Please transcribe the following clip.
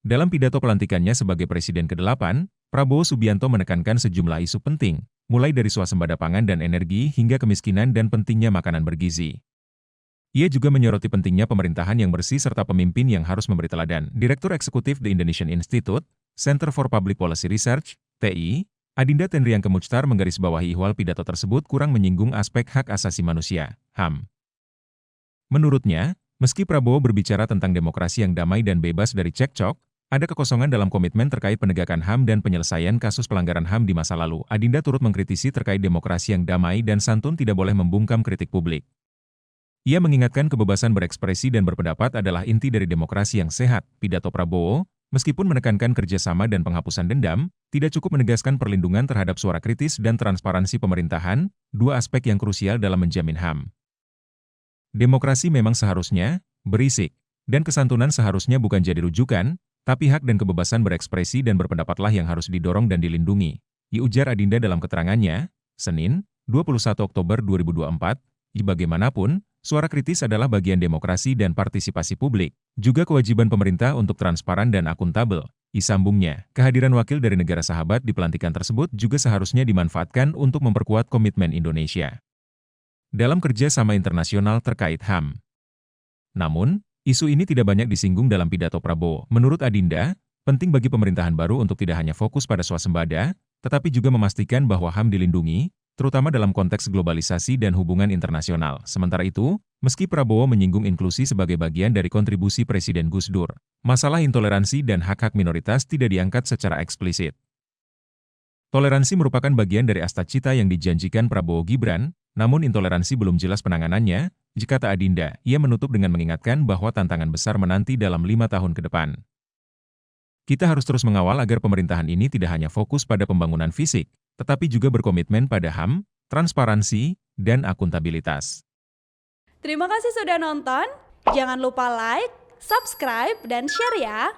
Dalam pidato pelantikannya sebagai Presiden ke-8, Prabowo Subianto menekankan sejumlah isu penting, mulai dari swasembada pangan dan energi hingga kemiskinan dan pentingnya makanan bergizi. Ia juga menyoroti pentingnya pemerintahan yang bersih serta pemimpin yang harus memberi teladan. Direktur Eksekutif The Indonesian Institute, Center for Public Policy Research, TI, Adinda Tenriangke Muchtar menggarisbawahi ihwal pidato tersebut kurang menyinggung aspek hak asasi manusia, HAM. Menurutnya, meski Prabowo berbicara tentang demokrasi yang damai dan bebas dari cekcok, ada kekosongan dalam komitmen terkait penegakan HAM dan penyelesaian kasus pelanggaran HAM di masa lalu. Adinda turut mengkritisi terkait demokrasi yang damai dan santun tidak boleh membungkam kritik publik. Ia mengingatkan kebebasan berekspresi dan berpendapat adalah inti dari demokrasi yang sehat. Pidato Prabowo, meskipun menekankan kerjasama dan penghapusan dendam, tidak cukup menegaskan perlindungan terhadap suara kritis dan transparansi pemerintahan, dua aspek yang krusial dalam menjamin HAM. Demokrasi memang seharusnya berisik, dan kesantunan seharusnya bukan jadi rujukan, tapi hak dan kebebasan berekspresi dan berpendapatlah yang harus didorong dan dilindungi, ujar Adinda dalam keterangannya, Senin, 21 Oktober 2024, bagaimanapun, suara kritis adalah bagian demokrasi dan partisipasi publik, juga kewajiban pemerintah untuk transparan dan akuntabel. Sambungnya, kehadiran wakil dari negara sahabat di pelantikan tersebut juga seharusnya dimanfaatkan untuk memperkuat komitmen Indonesia dalam kerjasama internasional terkait HAM. Namun, isu ini tidak banyak disinggung dalam pidato Prabowo. Menurut Adinda, penting bagi pemerintahan baru untuk tidak hanya fokus pada swasembada, tetapi juga memastikan bahwa HAM dilindungi, terutama dalam konteks globalisasi dan hubungan internasional. Sementara itu, meski Prabowo menyinggung inklusi sebagai bagian dari kontribusi Presiden Gus Dur, masalah intoleransi dan hak-hak minoritas tidak diangkat secara eksplisit. Toleransi merupakan bagian dari asta-cita yang dijanjikan Prabowo Gibran, namun intoleransi belum jelas penanganannya. Jika tak Adinda, ia menutup dengan mengingatkan bahwa tantangan besar menanti dalam 5 tahun ke depan. Kita harus terus mengawal agar pemerintahan ini tidak hanya fokus pada pembangunan fisik, tetapi juga berkomitmen pada HAM, transparansi, dan akuntabilitas. Terima kasih sudah nonton. Jangan lupa like, subscribe, dan share ya.